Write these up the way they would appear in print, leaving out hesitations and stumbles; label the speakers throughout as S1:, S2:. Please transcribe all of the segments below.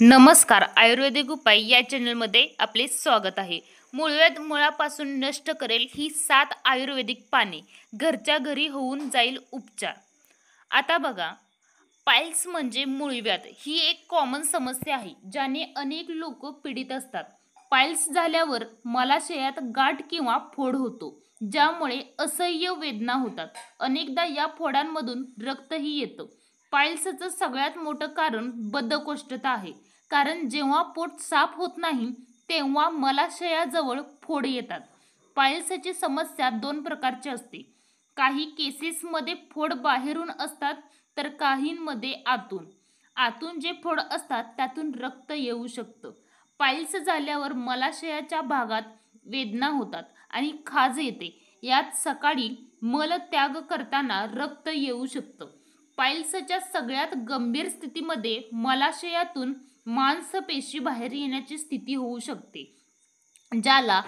S1: नमस्कार. आयुर्वेदिक उपाय या चॅनलमध्ये आपले स्वागत आहे. मूळव्याध मुळापासून नष्ट करेल ही 7 आयुर्वेदिक पाने घरच्या घरी होऊन जाईल उपचार. आता बघा, पाईल्स म्हणजे मूळव्याध ही एक कॉमन समस्या आहे ज्याने अनेक लोक पीडित असतात. पाईल्स झाल्यावर मलाशयात गाठ किंवा फोड होतो, ज्यामुळे असह्य वेदना होतात. अनेकदा या फोडांमधून रक्तही येतं. पाईल्सचं सगळ्यात मोठं कारण बद्धकोष्ठता आहे. कारण जेव्हा पोट साफ होत नाही तेव्हा मलाशयाजवळ फोड येतात. पाईल्सची समस्या 2 प्रकारची असते. काही केसेसमध्ये फोड बाहेरून असतात तर काहींमध्ये आतून. आतून जे फोड असतात त्यातून रक्त येऊ शकतं. पाईल्स झाल्यावर मलाशयाच्या भागात वेदना होतात आणि खाज येते. यात सकाळी मलत्याग करताना रक्त येऊ शकतं. पाईल्सच्या सगळ्यात गंभीर स्थितीमध्ये मलाशयातून मांसपेशी बाहेर येण्याची स्थिती होऊ शकते, ज्याला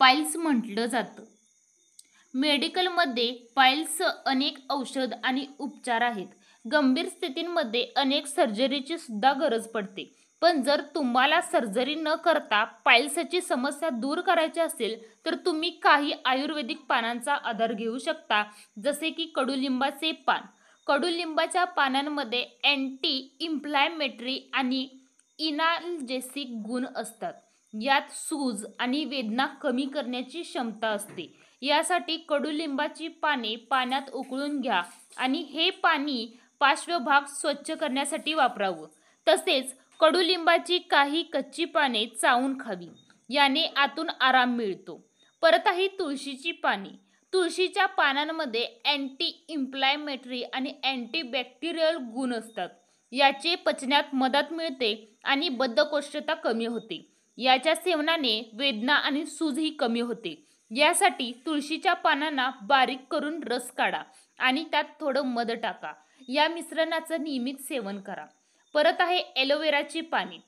S1: पाईल्स म्हटलं जातं. मेडिकलमध्ये पाईल्स अनेक औषध आणि उपचार आहेत. गंभीर स्थितींमध्ये अनेक सर्जरीची सुद्धा गरज पडते. पण जर तुम्हाला सर्जरी न करता पाईल्सची समस्या दूर करायची असेल तर तुम्ही काही आयुर्वेदिक पानांचा आधार घेऊ शकता, जसे की कडुलिंबाचे पान. कडुलिंबाच्या पानांमध्ये अँटी इन्फ्लॅमेटरी आणि इनाल्जेसिक गुण असतात. यात सूज आणि वेदना कमी करण्याची क्षमता असते. यासाठी कडुलिंबाची पाने पाण्यात उकळून घ्या आणि हे पाणी पार्श्वभाग स्वच्छ करण्यासाठी वापरावं. तसेच कडुलिंबाची काही कच्ची पाने चावून खावी. याने आतून आराम मिळतो. परत आहे तुळशीची पाने. तुळशीच्या पानांमध्ये अँटी इन्फ्लॅमेटरी आणि अँटीबॅक्टेरियल गुण असतात. याचे पचण्यात मदत मिळते आणि बद्धकोष्ठता कमी होते. याच्या सेवनाने वेदना आणि सूजही कमी होते. यासाठी तुळशीच्या पानांना बारीक करून रस काढा आणि त्यात थोडं मध टाका. या मिश्रणाचं नियमित सेवन करा. परत आहे एलोवेराची पाने.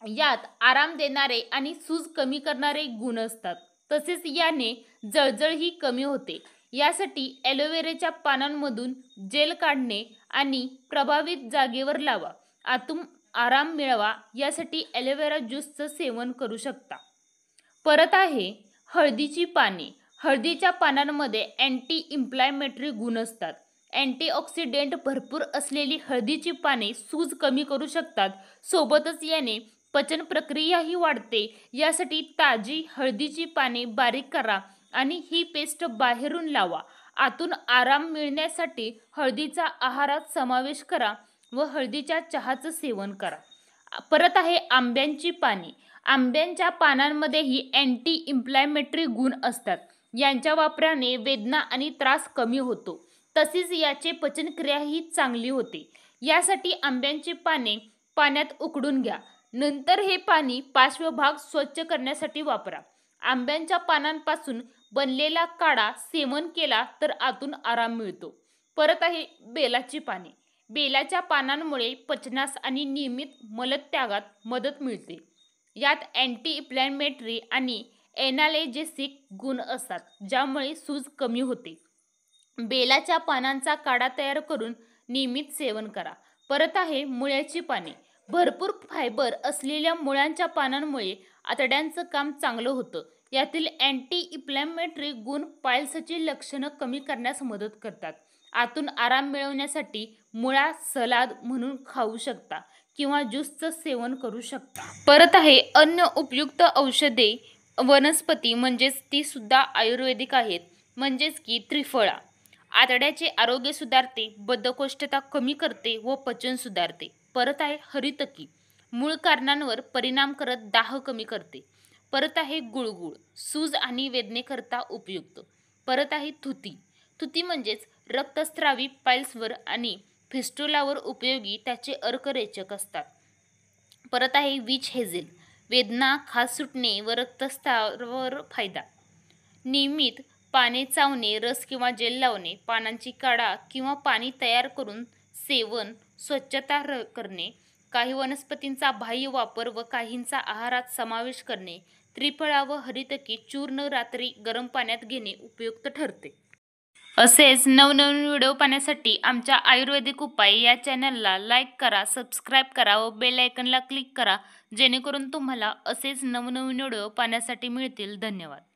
S1: यात आराम देणारे आणि सूज कमी करणारे गुण असतात. तसेच याने जळजळही कमी होते. यासाठी एलोवेराच्या पानांमधून जेल काढणे आणि प्रभावित जागेवर लावा. आतून आराम मिळवा. यासाठी एलोवेरा ज्यूसचं सेवन करू शकता. परत आहे हळदीची पाने. हळदीच्या पानांमध्ये अँटी इन्फ्लॅमेटरी गुण असतात. अँटीऑक्सिडेंट भरपूर असलेली हळदीची पाने सूज कमी करू शकतात. सोबतच याने पचन प्रक्रियाही वाढते. यासाठी ताजी हळदीची पाने बारीक करा आणि ही पेस्ट बाहेरून लावा. आतून आराम मिळण्यासाठी हळदीचा आहारात समावेश करा व हळदीच्या चहाचं सेवन करा. परत आहे आंब्यांची पाने. आंब्यांच्या पानांमध्येही अँटी इन्फ्लॅमेटरी गुण असतात. यांच्या वापराने वेदना आणि त्रास कमी होतो. तसेच याचे पचनक्रियाही चांगली होते. यासाठी आंब्यांची पाने पाण्यात उकळून घ्या. नंतर हे पाणी पार्श्वभाग स्वच्छ करण्यासाठी वापरा. आंब्यांच्या पानांपासून बनलेला काढा सेवन केला तर आतून आराम मिळतो. परत आहे बेलाची पाने. बेलाच्या पानांमुळे पचनास आणि नियमित मलत्यागात मदत मिळते. यात अँटी इन्फ्लॅमेटरी आणि एनाल्जेसिक गुण असतात, ज्यामुळे सूज कमी होते. बेलाच्या पानांचा काढा तयार करून नियमित सेवन करा. परत आहे मुळ्याची पाने. भरपूर फायबर असलेल्या मुळ्यांच्या पानांमुळे आतड्यांचं काम चांगलं होतं. यातील अँटी इन्फ्लॅमेटरी गुण पाईल्सची लक्षणं कमी करण्यास मदत करतात. आतून आराम मिळवण्यासाठी मुळा सलाद म्हणून खाऊ शकता किंवा ज्यूसचं सेवन करू शकता. परत आहे अन्य उपयुक्त औषधे वनस्पती, म्हणजेच ती सुद्धा आयुर्वेदिक आहेत, म्हणजेच की त्रिफळा. आतड्याचे आरोग्य सुधारते, बद्धकोष्ठता कमी करते व पचन सुधारते. परत आहे हरितकी. मूळ कारणांवर परिणाम करत दाह कमी करते. परत आहे गुळगुळ. सूज आणि वेदनेकरता उपयुक्त. परत आहे तुती. तुती म्हणजेच रक्तस्रावी पाईल्सवर आणि फिस्टुलावर उपयोगी त्याचे अर्करेचक असतात. परत आहे विच हेझेल. वेदना, खाज सुटणे व रक्तस्रावावर फायदा. नियमित पाने चावणे, रस किंवा जेल लावणे, पानांची काढा किंवा पाणी तयार करून सेवन, स्वच्छता करणे, काही वनस्पतींचा बाह्य वापर व काहींचा आहारात समावेश करणे, त्रिफळा व हरितकी चूर्ण रात्री गरम पाण्यात घेणे उपयुक्त ठरते. असेच नवनवीन व्हिडिओ पाहण्यासाठी आमच्या आयुर्वेदिक उपाय या चॅनलला लाईक करा, सबस्क्राईब करा व बेल आयकॉनला क्लिक करा, जेणेकरून तुम्हाला असेच नवनवीन व्हिडिओ पाहण्यासाठी मिळतील. धन्यवाद.